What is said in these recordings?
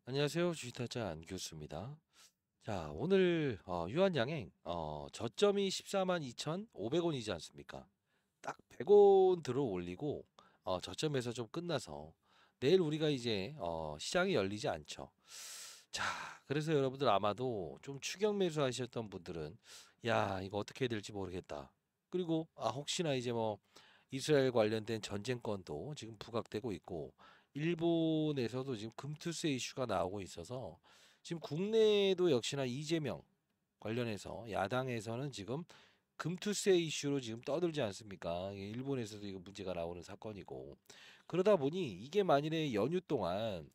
안녕하세요. 주식타자 안교수입니다. 자, 오늘 유한양행 저점이 142,500원이지 않습니까? 딱 100원 들어 올리고 저점에서 좀 끝나서 내일 우리가 이제 시장이 열리지 않죠. 자, 그래서 여러분들 아마도 좀 추격 매수 하셨던 분들은 야, 이거 어떻게 해야 될지 모르겠다. 그리고 혹시나 이제 뭐 이스라엘 관련된 전쟁권도 지금 부각되고 있고 일본에서도 지금 금투세 이슈가 나오고 있어서 지금 국내에도 역시나 이재명 관련해서 야당에서는 지금 금투세 이슈로 지금 떠들지 않습니까? 일본에서도 이거 문제가 나오는 사건이고 그러다 보니 이게 만일에 연휴 동안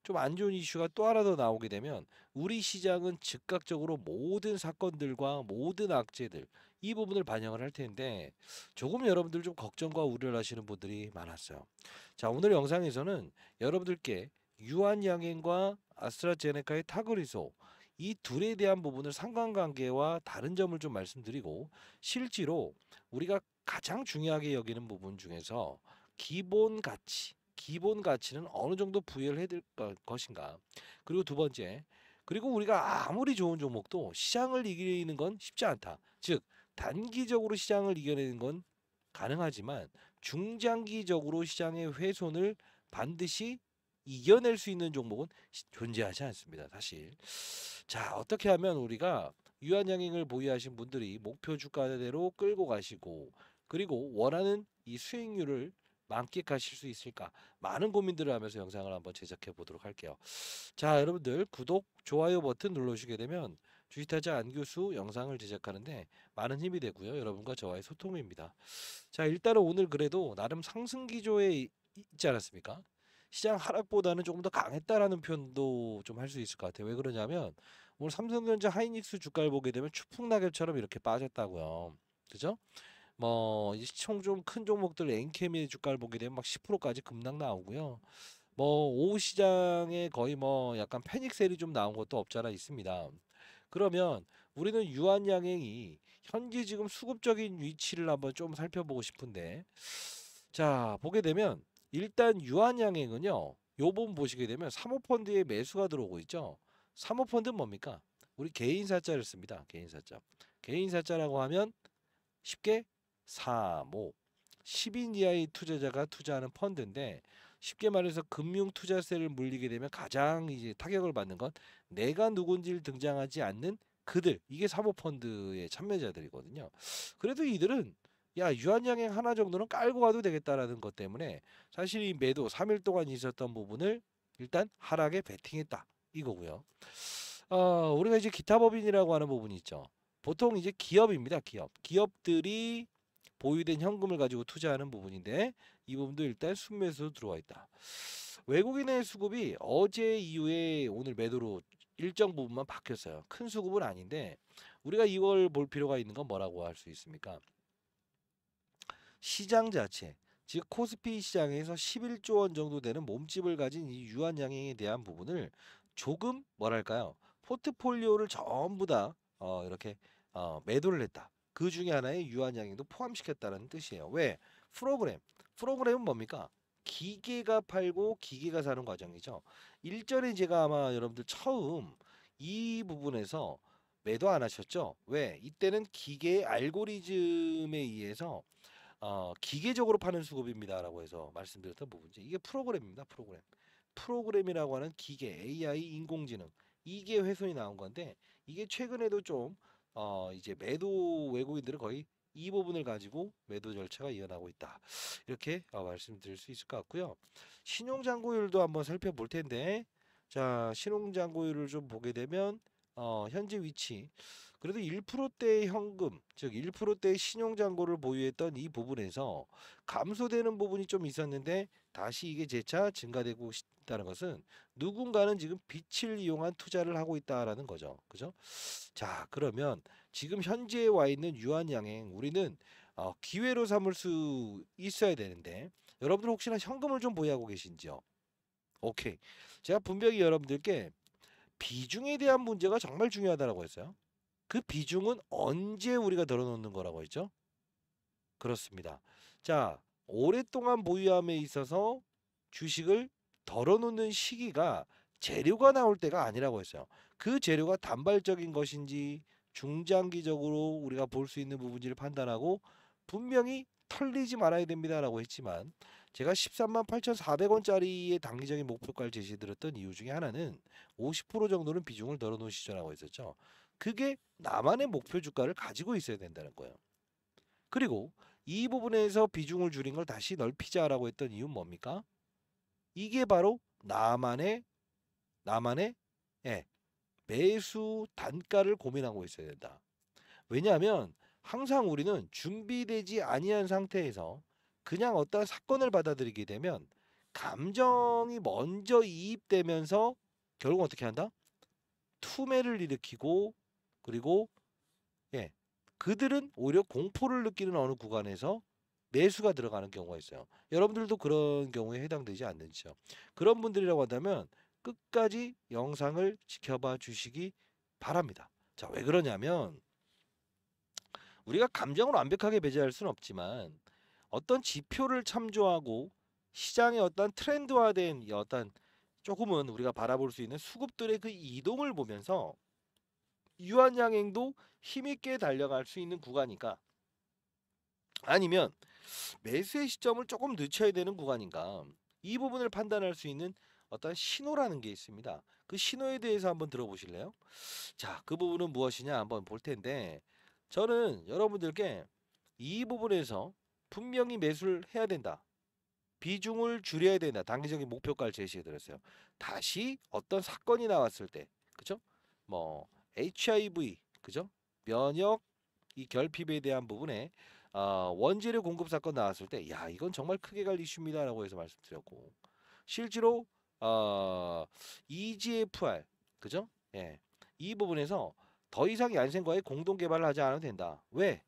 좀 안 좋은 이슈가 또 하나 더 나오게 되면 우리 시장은 즉각적으로 모든 사건들과 모든 악재들 이 부분을 반영을 할 텐데 조금 여러분들 좀 걱정과 우려를 하시는 분들이 많았어요. 자, 오늘 영상에서는 여러분들께 유한양행과 아스트라제네카의 타그리소 이 둘에 대한 부분을 상관관계와 다른 점을 좀 말씀드리고 실제로 우리가 가장 중요하게 여기는 부분 중에서 기본 가치는 어느 정도 부여를 해야 될 것인가. 그리고 두 번째, 그리고 우리가 아무리 좋은 종목도 시장을 이기는 건 쉽지 않다. 즉, 단기적으로 시장을 이겨내는 건 가능하지만 중장기적으로 시장의 훼손을 반드시 이겨낼 수 있는 종목은 존재하지 않습니다. 사실. 자, 어떻게 하면 우리가 유한양행을 보유하신 분들이 목표 주가대로 끌고 가시고 그리고 원하는 이 수익률을 만끽하실 수 있을까? 많은 고민들을 하면서 영상을 한번 제작해 보도록 할게요. 자, 여러분들 구독, 좋아요 버튼 눌러주시게 되면 주식타자 안교수 영상을 제작하는데 많은 힘이 되고요. 여러분과 저와의 소통입니다. 자, 일단은 오늘 그래도 나름 상승 기조에 있지 않았습니까? 시장 하락보다는 조금 더 강했다라는 표현도 좀 할 수 있을 것 같아요. 왜 그러냐면 오늘 삼성전자 하이닉스 주가를 보게 되면 추풍 낙엽처럼 이렇게 빠졌다고요. 그죠? 뭐 시총 좀 큰 종목들 엔케미의 주가를 보게 되면 막 10%까지 급락 나오고요. 뭐 오후 시장에 거의 뭐 약간 패닉 셀이 좀 나온 것도 없잖아 있습니다. 그러면 우리는 유한양행이 현재 지금 수급적인 위치를 한번 좀 살펴보고 싶은데 자 보게 되면 일단 유한양행은요 요 부분 보시게 되면 사모펀드에 매수가 들어오고 있죠. 사모펀드는 뭡니까? 우리 개인사자를 씁니다. 개인사자. 개인사자라고 하면 쉽게 사모 10인 이하의 투자자가 투자하는 펀드인데 쉽게 말해서 금융 투자세를 물리게 되면 가장 이제 타격을 받는 건 내가 누군지를 등장하지 않는 그들 이게 사모펀드의 참여자들이거든요. 그래도 이들은 야 유한양행 하나 정도는 깔고 가도 되겠다라는 것 때문에 사실 이 매도 3일 동안 있었던 부분을 일단 하락에 베팅했다 이거고요. 우리가 이제 기타 법인이라고 하는 부분이 있죠. 보통 이제 기업입니다. 기업들이 보유된 현금을 가지고 투자하는 부분인데 이 부분도 일단 순매수로 들어와 있다. 외국인의 수급이 어제 이후에 오늘 매도로 일정 부분만 바뀌었어요. 큰 수급은 아닌데 우리가 이걸 볼 필요가 있는 건 뭐라고 할 수 있습니까? 시장 자체 즉 코스피 시장에서 11조 원 정도 되는 몸집을 가진 이 유한양행에 대한 부분을 조금 뭐랄까요? 포트폴리오를 전부 다 이렇게 매도를 했다. 그 중에 하나의 유한양행도 포함시켰다는 뜻이에요. 왜? 프로그램은 뭡니까? 기계가 팔고 기계가 사는 과정이죠. 일전에 제가 아마 여러분들 처음 이 부분에서 매도 안 하셨죠? 왜? 이때는 기계의 알고리즘에 의해서 기계적으로 파는 수급입니다라고 해서 말씀드렸던 부분이죠. 이게 프로그램입니다. 프로그램이라고 하는 기계, AI, 인공지능 이게 훼손이 나온 건데 이게 최근에도 좀 이제 매도 외국인들은 거의 이 부분을 가지고 매도 절차가 이어나고 있다. 이렇게 말씀드릴 수 있을 것 같고요. 신용잔고율도 한번 살펴볼 텐데 자 신용잔고율을 좀 보게 되면 현재 위치 그래도 1%대의 현금, 즉 1%대의 신용잔고를 보유했던 이 부분에서 감소되는 부분이 좀 있었는데 다시 이게 재차 증가되고 있다는 것은 누군가는 지금 빛을 이용한 투자를 하고 있다라는 거죠. 그죠? 자, 그러면 지금 현재에 와 있는 유한양행 우리는 기회로 삼을 수 있어야 되는데 여러분들 혹시나 현금을 좀 보유하고 계신지요? 오케이. 제가 분명히 여러분들께 비중에 대한 문제가 정말 중요하다라고 했어요. 그 비중은 언제 우리가 덜어놓는 거라고 했죠? 그렇습니다. 자, 오랫동안 보유함에 있어서 주식을 덜어놓는 시기가 재료가 나올 때가 아니라고 했어요. 그 재료가 단발적인 것인지 중장기적으로 우리가 볼 수 있는 부분인지를 판단하고 분명히 털리지 말아야 됩니다라고 했지만 제가 13만 8,400원짜리의 단기적인 목표가를 제시드렸던 이유 중에 하나는 50% 정도는 비중을 덜어놓으시죠라고 했었죠. 그게 나만의 목표 주가를 가지고 있어야 된다는 거예요. 그리고 이 부분에서 비중을 줄인 걸 다시 넓히자라고 했던 이유는 뭡니까? 이게 바로 나만의 예, 매수 단가를 고민하고 있어야 된다. 왜냐하면 항상 우리는 준비되지 아니한 상태에서 그냥 어떤 사건을 받아들이게 되면 감정이 먼저 이입되면서 결국 어떻게 한다? 투매를 일으키고 그리고 예, 그들은 오히려 공포를 느끼는 어느 구간에서 매수가 들어가는 경우가 있어요. 여러분들도 그런 경우에 해당되지 않는지요. 그런 분들이라고 한다면 끝까지 영상을 지켜봐 주시기 바랍니다. 자, 왜 그러냐면 우리가 감정을 완벽하게 배제할 수는 없지만 어떤 지표를 참조하고 시장의 어떤 트렌드화된 이 어떤 조금은 우리가 바라볼 수 있는 수급들의 그 이동을 보면서 유한양행도 힘있게 달려갈 수 있는 구간이니까 아니면 매수의 시점을 조금 늦춰야 되는 구간인가 이 부분을 판단할 수 있는 어떤 신호라는 게 있습니다. 그 신호에 대해서 한번 들어보실래요? 자, 그 부분은 무엇이냐 한번 볼 텐데 저는 여러분들께 이 부분에서 분명히 매수를 해야 된다. 비중을 줄여야 된다. 단기적인 목표가를 제시해 드렸어요. 다시 어떤 사건이 나왔을 때, 그죠? 뭐 HIV, 그죠? 면역 이 결핍에 대한 부분에 원재료 공급 사건 나왔을 때, 야 이건 정말 크게 갈 이슈입니다라고 해서 말씀드렸고, 실제로 EGFR, 그죠? 예, 이 부분에서 더 이상 얀센과의 공동 개발을 하지 않아도 된다. 왜?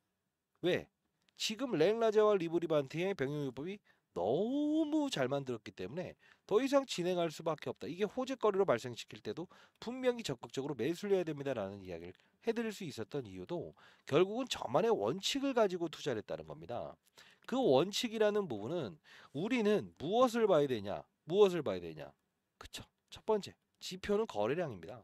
왜? 지금 랭라제와 리브리반트의 병용요법이 너무 잘 만들었기 때문에 더 이상 진행할 수밖에 없다. 이게 호재거리로 발생시킬 때도 분명히 적극적으로 매수를 해야 됩니다라는 이야기를 해드릴 수 있었던 이유도 결국은 저만의 원칙을 가지고 투자를 했다는 겁니다. 그 원칙이라는 부분은 우리는 무엇을 봐야 되냐? 무엇을 봐야 되냐? 그쵸? 첫 번째, 지표는 거래량입니다.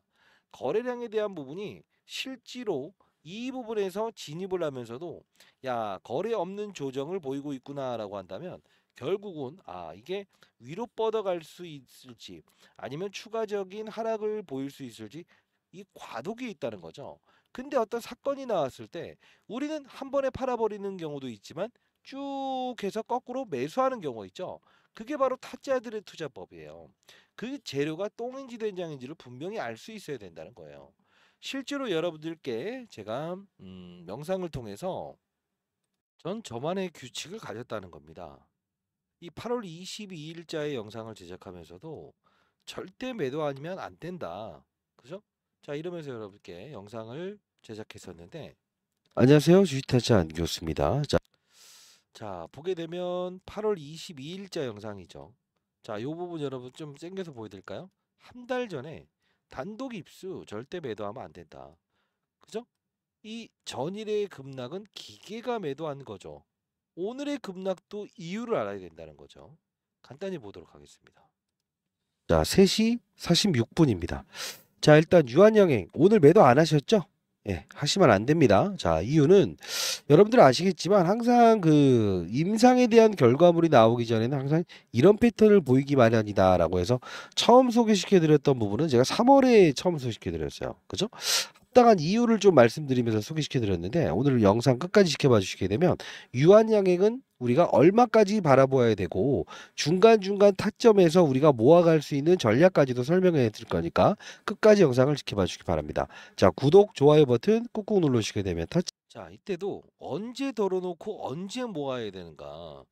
거래량에 대한 부분이 실제로 이 부분에서 진입을 하면서도 야 거래 없는 조정을 보이고 있구나라고 한다면 결국은 이게 위로 뻗어갈 수 있을지 아니면 추가적인 하락을 보일 수 있을지 이 과도기에 있다는 거죠. 근데 어떤 사건이 나왔을 때 우리는 한 번에 팔아버리는 경우도 있지만 쭉 해서 거꾸로 매수하는 경우가 있죠. 그게 바로 타짜들의 투자법이에요. 그 재료가 똥인지 된장인지를 분명히 알 수 있어야 된다는 거예요. 실제로 여러분들께 제가 영상을 통해서 전 저만의 규칙을 가졌다는 겁니다. 이 8월 22일자의 영상을 제작하면서도 절대 매도 아니면 안 된다. 그죠? 자, 이러면서 여러분께 영상을 제작했었는데 안녕하세요. 주식타짜 안교수입니다. 자, 보게 되면 8월 22일자 영상이죠. 자, 이 부분 여러분 좀 땡겨서 보여드릴까요? 한 달 전에 단독 입수 절대 매도하면 안 된다. 그죠? 이 전일의 급락은 기계가 매도한 거죠. 오늘의 급락도 이유를 알아야 된다는 거죠. 간단히 보도록 하겠습니다. 자, 3시 46분입니다. 자, 일단 유한양행 오늘 매도 안 하셨죠? 예, 하시면 안 됩니다. 자, 이유는 여러분들 아시겠지만 항상 그 임상에 대한 결과물이 나오기 전에는 항상 이런 패턴을 보이기 마련이다라고 해서 처음 소개시켜 드렸던 부분은 제가 3월에 처음 소개시켜 드렸어요. 그죠? 합당한 이유를 좀 말씀드리면서 소개시켜 드렸는데 오늘 영상 끝까지 지켜봐 주시게 되면 유한양행은 우리가 얼마까지 바라보아야 되고 중간중간 타점에서 우리가 모아갈 수 있는 전략까지도 설명해 드릴 거니까 끝까지 영상을 지켜봐 주시기 바랍니다. 자, 구독, 좋아요 버튼 꾹꾹 눌러주시게 되면 자, 이때도 언제 덜어놓고 언제 모아야 되는가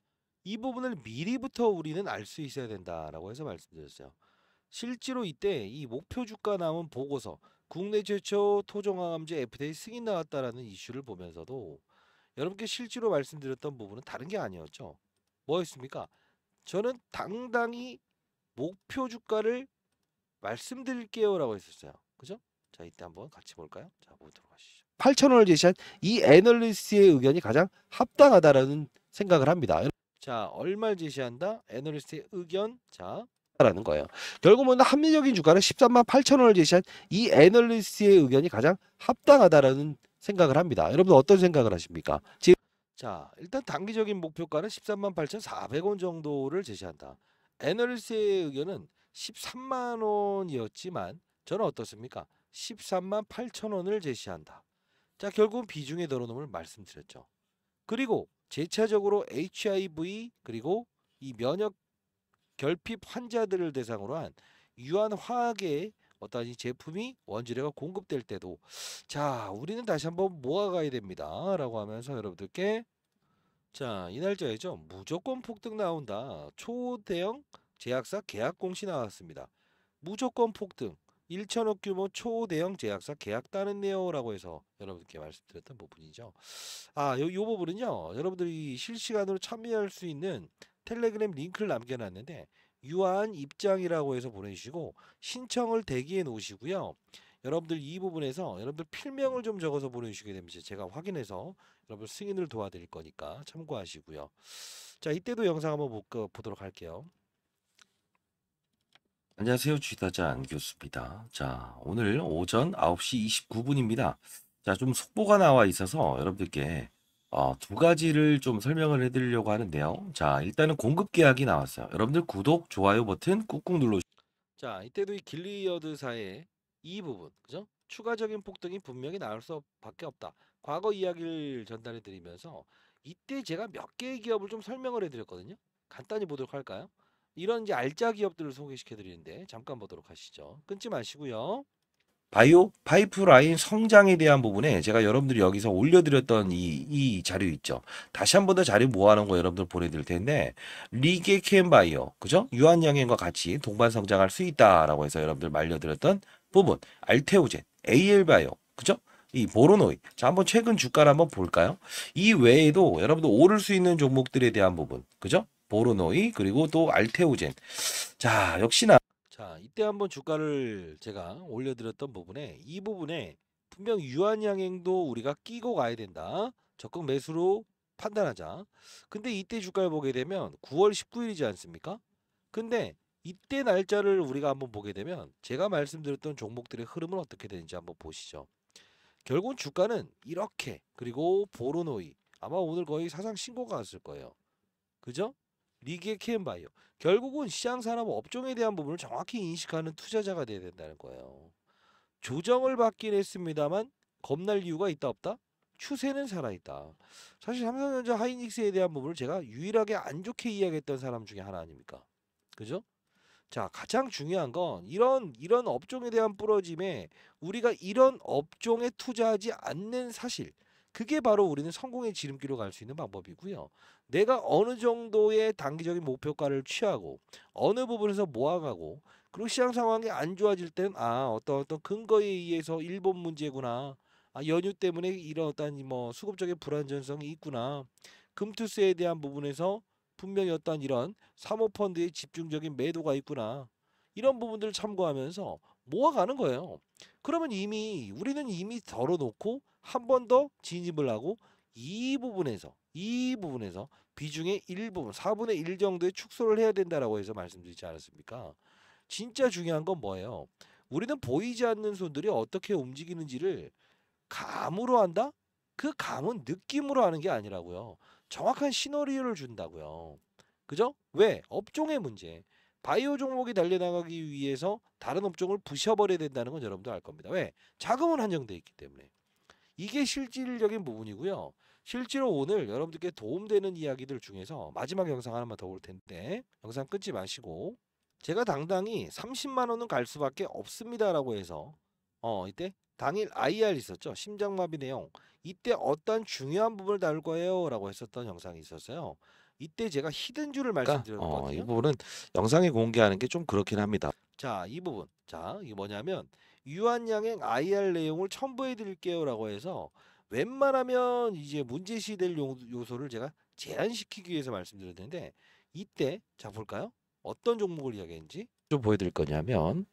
이 부분을 미리부터 우리는 알 수 있어야 된다라고 해서 말씀드렸어요. 실제로 이때 이 목표 주가 나온 보고서 국내 최초 토종항암제 FDA 승인 나왔다라는 이슈를 보면서도 여러분께 실제로 말씀드렸던 부분은 다른 게 아니었죠. 뭐였습니까? 저는 당당히 목표 주가를 말씀드릴게요라고 했었어요. 그죠? 자, 이때 한번 같이 볼까요? 자, 보도록 하시죠. 8,000원을 제시한 이 애널리스트의 의견이 가장 합당하다라는 생각을 합니다. 자, 얼마를 제시한다? 애널리스트의 의견. 자, 라는 거예요. 결국은 합리적인 주가는 13만 8천 원을 제시한 이 애널리스트의 의견이 가장 합당하다라는 생각을 합니다. 여러분 어떤 생각을 하십니까? 자, 일단 단기적인 목표가는 13만 8,400원 정도를 제시한다. 애널리스트의 의견은 13만 원이었지만 저는 어떻습니까? 13만 8천 원을 제시한다. 자, 결국은 비중의 더러움을 말씀드렸죠. 그리고 제차적으로 HIV 그리고 이 면역 결핍 환자들을 대상으로 한 유한 화학의 어떤 이 제품이 원재료가 공급될 때도 자, 우리는 다시 한번 모아가야 됩니다. 라고 하면서 여러분들께 자, 이 날짜이죠. 무조건 폭등 나온다. 초대형 제약사 계약 공시 나왔습니다. 무조건 폭등. 1천억 규모 초대형 제약사 계약 따냈네요라고 해서 여러분께 말씀드렸던 부분이죠. 요 부분은요. 여러분들이 실시간으로 참여할 수 있는 텔레그램 링크를 남겨놨는데 유한 입장이라고 해서 보내주시고 신청을 대기해 놓으시고요. 여러분들 이 부분에서 여러분들 필명을 좀 적어서 보내주시게 되면 제가 확인해서 여러분 승인을 도와드릴 거니까 참고하시고요. 자, 이때도 영상 한번 보도록 할게요. 안녕하세요. 주식타자 안교수입니다. 자, 오늘 오전 9시 29분입니다. 자, 좀 속보가 나와 있어서 여러분들께 두 가지를 좀 설명을 해드리려고 하는데요. 자, 일단은 공급 계약이 나왔어요. 여러분들 구독, 좋아요 버튼 꾹꾹 눌러. 자, 이때도 이 길리어드사의 이 부분, 그죠? 추가적인 폭등이 분명히 나올 수밖에 없다. 과거 이야기를 전달해 드리면서 이때 제가 몇 개의 기업을 좀 설명을 해드렸거든요. 간단히 보도록 할까요? 이런 이제 알짜 기업들을 소개시켜 드리는데 잠깐 보도록 하시죠. 끊지 마시고요. 바이오 파이프라인 성장에 대한 부분에 제가 여러분들이 여기서 올려드렸던 이 자료 있죠. 다시 한 번 더 자료 모아놓은 거 여러분들 보내드릴 텐데 리게켄바이오 그죠? 유한양행과 같이 동반 성장할 수 있다라고 해서 여러분들 말려드렸던 부분 알테오젠, AL바이오 그죠? 이 보로노이 자 한번 최근 주가를 한번 볼까요? 이 외에도 여러분들 오를 수 있는 종목들에 대한 부분 그죠? 보로노이 그리고 또 알테오젠 자 역시나 자, 이때 한번 주가를 제가 올려드렸던 부분에 이 부분에 분명 유한양행도 우리가 끼고 가야 된다. 적극 매수로 판단하자. 근데 이때 주가를 보게 되면 9월 19일이지 않습니까? 근데 이때 날짜를 우리가 한번 보게 되면 제가 말씀드렸던 종목들의 흐름은 어떻게 되는지 한번 보시죠. 결국은 주가는 이렇게 그리고 보로노이 아마 오늘 거의 사상 신고가 왔을 거예요. 그죠? 리기의 케앤바이오. 결국은 시장 산업 업종에 대한 부분을 정확히 인식하는 투자자가 돼야 된다는 거예요. 조정을 받긴 했습니다만 겁날 이유가 있다 없다? 추세는 살아있다. 사실 삼성전자 하이닉스에 대한 부분을 제가 유일하게 안 좋게 이야기했던 사람 중에 하나 아닙니까? 그죠? 자, 가장 중요한 건 이런 업종에 대한 부러짐에 우리가 이런 업종에 투자하지 않는 사실. 그게 바로 우리는 성공의 지름길로 갈 수 있는 방법이고요. 내가 어느 정도의 단기적인 목표가를 취하고 어느 부분에서 모아가고 그리고 시장 상황이 안 좋아질 땐 어떤 근거에 의해서 일본 문제구나. 연휴 때문에 이런 어떤 뭐 수급적인 불안전성이 있구나. 금투세에 대한 부분에서 분명히 어떤 이런 사모펀드의 집중적인 매도가 있구나. 이런 부분들을 참고하면서 모아가는 거예요. 그러면 우리는 이미 덜어놓고 한 번 더 진입을 하고 이 부분에서 비중의 일부분 4분의 1 정도의 축소를 해야 된다라고 해서 말씀드리지 않았습니까? 진짜 중요한 건 뭐예요? 우리는 보이지 않는 손들이 어떻게 움직이는지를 감으로 한다? 그 감은 느낌으로 하는 게 아니라고요. 정확한 시나리오를 준다고요. 그죠? 왜? 업종의 문제. 바이오 종목이 달려나가기 위해서 다른 업종을 부셔버려야 된다는 건 여러분도 알 겁니다. 왜? 자금은 한정돼 있기 때문에. 이게 실질적인 부분이고요. 실제로 오늘 여러분들께 도움되는 이야기들 중에서 마지막 영상 하나만 더 올 텐데 영상 끊지 마시고 제가 당당히 30만 원은 갈 수밖에 없습니다라고 해서 이때 당일 IR 있었죠. 심장마비 내용. 이때 어떤 중요한 부분을 다룰 거예요 라고 했었던 영상이 있었어요. 이때 제가 히든주를 이 말씀드렸거든요. 부분은 영상에 공개하는 게 좀 그렇긴 합니다. 자, 이 부분. 자, 이게 뭐냐면 유한양행 IR 내용을 첨부해 드릴게요 라고 해서 웬만하면 이제 문제시될 요소를 제가 제한시키기 위해서 말씀드렸는데 이때 자 볼까요? 어떤 종목을 이야기했는지 좀 보여드릴 거냐면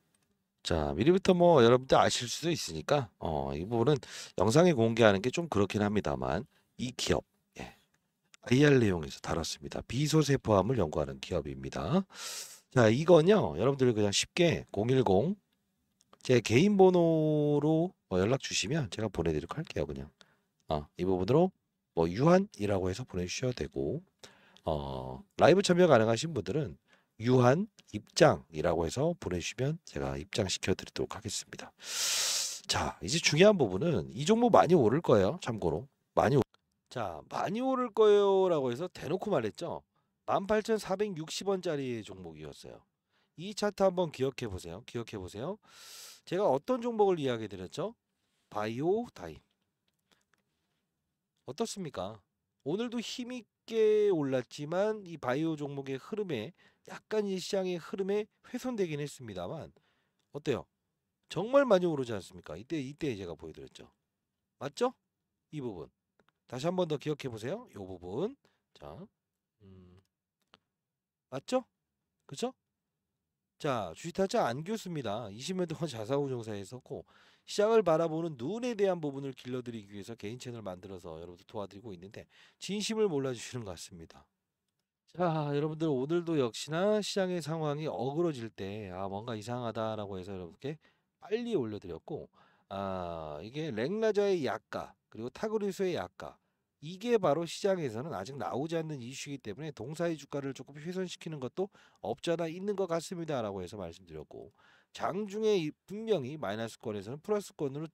자 미리부터 뭐 여러분들 아실 수도 있으니까 이 부분은 영상에 공개하는 게 좀 그렇긴 합니다만 이 기업 IR 내용에서 다뤘습니다. 비소세포암을 연구하는 기업입니다. 자, 이건요. 여러분들 그냥 쉽게 010 제 개인 번호로 연락 주시면 제가 보내드리도록 할게요. 그냥 이 부분으로 뭐 유한이라고 해서 보내주셔도 되고 라이브 참여 가능하신 분들은 유한 입장이라고 해서 보내주시면 제가 입장시켜 드리도록 하겠습니다. 자, 이제 중요한 부분은 이 종목 많이 오를 거예요. 참고로 자, 많이 오를 거예요라고 해서 대놓고 말했죠. 18,460원짜리 종목이었어요. 이 차트 한번 기억해 보세요. 기억해 보세요. 제가 어떤 종목을 이야기 드렸죠? 바이오 다임. 어떻습니까? 오늘도 힘있게 올랐지만 이 바이오 종목의 흐름에 약간 이 시장의 흐름에 훼손되긴 했습니다만 어때요? 정말 많이 오르지 않습니까? 이때 제가 보여드렸죠. 맞죠? 이 부분 다시 한번 더 기억해 보세요. 이 부분 자, 맞죠? 그죠? 자, 주식타짜 안교수입니다. 20년 동안 자사후 종사에 있었고 시장을 바라보는 눈에 대한 부분을 길러드리기 위해서 개인 채널 만들어서 여러분들 도와드리고 있는데 진심을 몰라주시는 것 같습니다. 자, 여러분들 오늘도 역시나 시장의 상황이 어그러질 때 뭔가 이상하다라고 해서 여러분께 빨리 올려드렸고 이게 랭라자의 약가 그리고 타그리스의 약가 이게 바로 시장에서는 아직 나오지 않는 이슈이기 때문에 동사의 주가를 조금 훼손시키는 것도 없지 않아 있는 것 같습니다라고 해서 말씀드렸고 장중에 분명히 마이너스권에서는 플러스권으로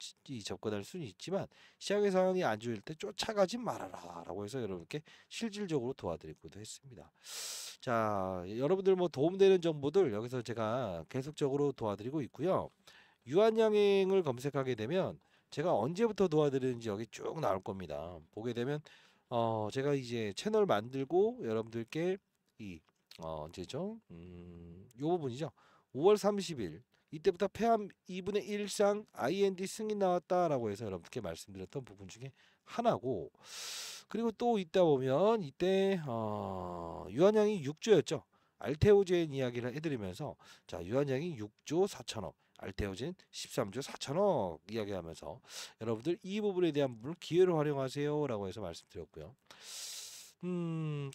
접근할 수는 있지만 시장의 상황이 안 좋을 때 쫓아가지 말아라라고 해서 여러분께 실질적으로 도와드리기도 했습니다. 자, 여러분들 뭐 도움되는 정보들 여기서 제가 계속적으로 도와드리고 있고요. 유한양행을 검색하게 되면 제가 언제부터 도와드리는지 여기 쭉 나올 겁니다. 보게 되면 제가 이제 채널 만들고 여러분들께 언제죠? 요 부분이죠. 5월 30일 이때부터 폐암 2분의 1상 IND 승인 나왔다라고 해서 여러분께 말씀드렸던 부분 중에 하나고 그리고 또 있다 보면 이때 유한양이 6조였죠. 알테오젠 이야기를 해드리면서 자 유한양이 6조 4천억 알테오젠 13조 4천억 이야기하면서 여러분들 이 부분에 대한 부분을 기회로 활용하세요 라고 해서 말씀드렸고요.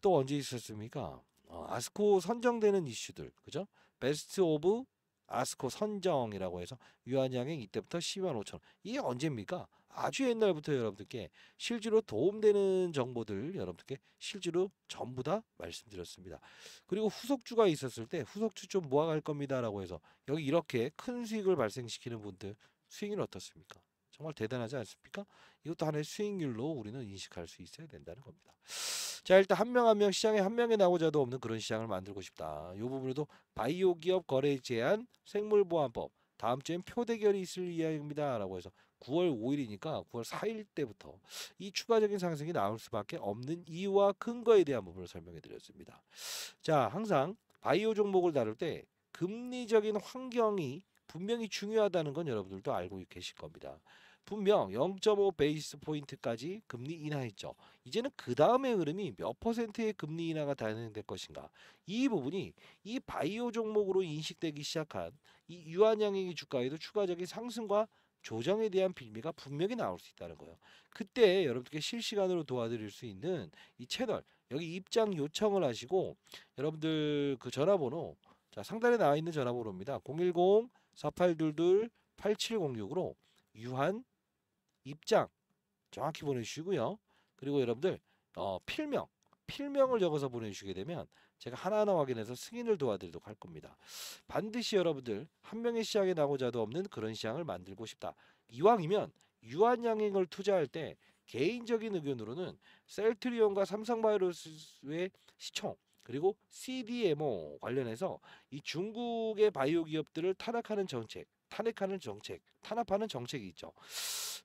또 언제 있었습니까? 아스코 선정되는 이슈들 그죠? 베스트 오브 아스코 선정이라고 해서 유한양행 이때부터 12만 5천 원 이게 언제입니까? 아주 옛날부터 여러분들께 실제로 도움되는 정보들 여러분들께 실제로 전부 다 말씀드렸습니다. 그리고 후속주가 있었을 때 후속주 좀 모아갈 겁니다라고 해서 여기 이렇게 큰 수익을 발생시키는 분들 수익률 어떻습니까? 정말 대단하지 않습니까? 이것도 하나의 수익률로 우리는 인식할 수 있어야 된다는 겁니다. 자, 일단 한 명 한 명 시장에 한 명의 나고자도 없는 그런 시장을 만들고 싶다. 이 부분에도 바이오 기업 거래 제한 생물보안법 다음 주엔 표대결이 있을 이야기입니다라고 해서 9월 5일이니까 9월 4일 때부터 이 추가적인 상승이 나올 수밖에 없는 이유와 근거에 대한 부분을 설명해 드렸습니다. 자, 항상 바이오 종목을 다룰 때 금리적인 환경이 분명히 중요하다는 건 여러분들도 알고 계실 겁니다. 분명 0.5 베이스 포인트까지 금리 인하했죠. 이제는 그 다음의 흐름이 몇 퍼센트의 금리 인하가 단행될 것인가. 이 부분이 이 바이오 종목으로 인식되기 시작한 이 유한양행의 주가에도 추가적인 상승과 조정에 대한 빌미가 분명히 나올 수 있다는 거예요. 그때 여러분들께 실시간으로 도와드릴 수 있는 이 채널 여기 입장 요청을 하시고 여러분들 그 전화번호 자 상단에 나와 있는 전화번호입니다. 010-4822-8706으로 유한 입장 정확히 보내주시고요. 그리고 여러분들 필명을 적어서 보내주시게 되면 제가 하나하나 확인해서 승인을 도와드리도록 할 겁니다. 반드시 여러분들 한 명의 시장에 나고자도 없는 그런 시장을 만들고 싶다. 이왕이면 유한양행을 투자할 때 개인적인 의견으로는 셀트리온과 삼성바이오로스의 시총 그리고 CDMO 관련해서 이 중국의 바이오 기업들을 탄압하는 정책이 있죠.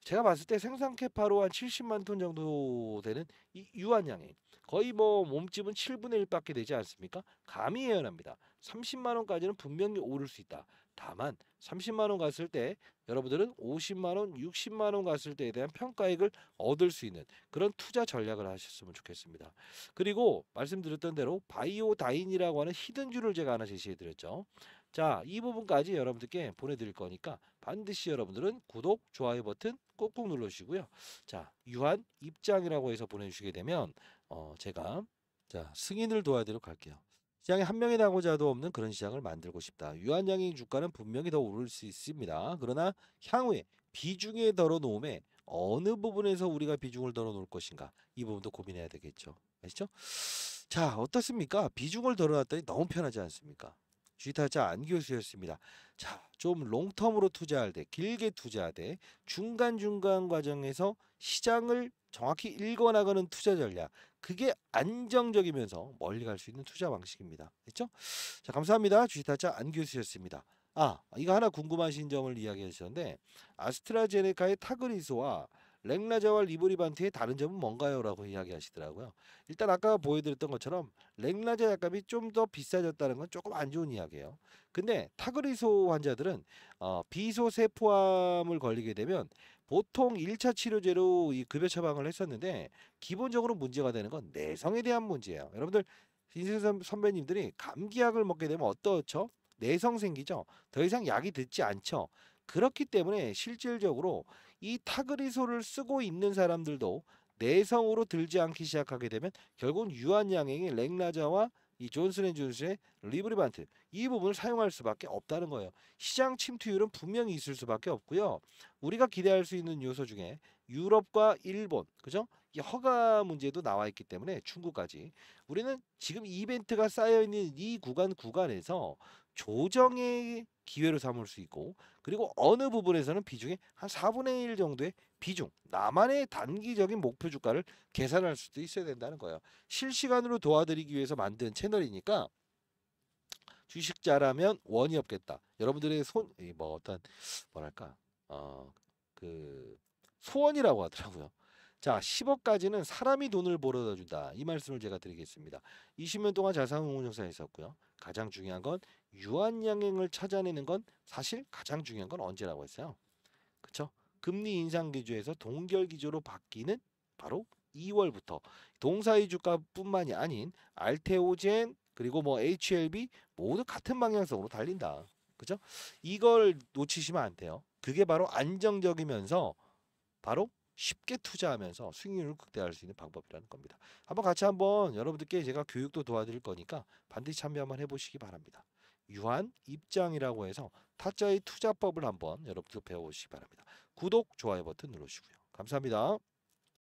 제가 봤을 때 생산 캐파로 한 70만 톤 정도 되는 이 유한양행 거의 뭐 몸집은 7분의 1밖에 되지 않습니까? 감히 예언합니다. 30만 원까지는 분명히 오를 수 있다. 다만 30만 원 갔을 때 여러분들은 50만 원, 60만 원 갔을 때에 대한 평가액을 얻을 수 있는 그런 투자 전략을 하셨으면 좋겠습니다. 그리고 말씀드렸던 대로 바이오 다인이라고 하는 히든주를 제가 하나 제시해 드렸죠. 자, 이 부분까지 여러분들께 보내드릴 거니까 반드시 여러분들은 구독, 좋아요 버튼 꼭꼭 눌러주시고요. 자, 유한 입장이라고 해서 보내주시게 되면 제가 자 승인을 도와드리도록 할게요. 시장에 한 명이 나고자도 없는 그런 시장을 만들고 싶다. 유한양행 주가는 분명히 더 오를 수 있습니다. 그러나 향후에 비중에 덜어 놓음에 어느 부분에서 우리가 비중을 덜어 놓을 것인가 이 부분도 고민해야 되겠죠. 아시죠? 자, 어떻습니까? 비중을 덜어 놨더니 너무 편하지 않습니까? 주식타자 안교수였습니다. 자, 좀 롱텀으로 투자할 때, 길게 투자할 때 중간중간 과정에서 시장을 정확히 읽어나가는 투자 전략. 그게 안정적이면서 멀리 갈 수 있는 투자 방식입니다. 됐죠? 자, 감사합니다. 주식타자 안교수였습니다. 아, 이거 하나 궁금하신 점을 이야기해 주셨는데 아스트라제네카의 타그리소와 렉나자와 리브리반트의 다른 점은 뭔가요? 라고 이야기하시더라고요. 일단 아까 보여드렸던 것처럼 렉나자 약값이 좀 더 비싸졌다는 건 조금 안 좋은 이야기예요. 근데 타그리소 환자들은 비소세포암을 걸리게 되면 보통 1차 치료제로 이 급여 처방을 했었는데 기본적으로 문제가 되는 건 내성에 대한 문제예요. 여러분들 인생 선배님들이 감기약을 먹게 되면 어떻죠? 내성 생기죠. 더 이상 약이 듣지 않죠. 그렇기 때문에 실질적으로 이 타그리소를 쓰고 있는 사람들도 내성으로 들지 않기 시작하게 되면 결국은 유한양행의 렉나자와 이 존슨앤존슨의 리브리반트 이 부분을 사용할 수밖에 없다는 거예요. 시장 침투율은 분명히 있을 수밖에 없고요. 우리가 기대할 수 있는 요소 중에 유럽과 일본, 그죠? 이 허가 문제도 나와 있기 때문에 중국까지 우리는 지금 이벤트가 쌓여 있는 이 구간에서 조정의 기회로 삼을 수 있고 그리고 어느 부분에서는 비중이 한 4분의 1 정도의 비중, 나만의 단기적인 목표 주가를 계산할 수도 있어야 된다는 거예요. 실시간으로 도와드리기 위해서 만든 채널이니까 주식자라면 원이 없겠다. 여러분들의 뭐 어떤 뭐랄까 그 소원이라고 하더라고요. 자, 10억까지는 사람이 돈을 벌어다 준다. 이 말씀을 제가 드리겠습니다. 20년 동안 자산운용사에 있었고요. 가장 중요한 건 유한양행을 찾아내는 건 사실 가장 중요한 건 언제라고 했어요? 그쵸? 금리 인상 기조에서 동결 기조로 바뀌는 바로 2월부터 동사의 주가뿐만이 아닌 알테오젠 그리고 뭐 HLB 모두 같은 방향성으로 달린다. 그죠? 이걸 놓치시면 안 돼요. 그게 바로 안정적이면서 바로 쉽게 투자하면서 수익률을 극대화할 수 있는 방법이라는 겁니다. 한번 여러분들께 제가 교육도 도와드릴 거니까 반드시 참여 한번 해보시기 바랍니다. 유한 입장이라고 해서 타짜의 투자법을 한번 여러분들 배워보시기 바랍니다. 구독, 좋아요 버튼 누르시고요. 감사합니다.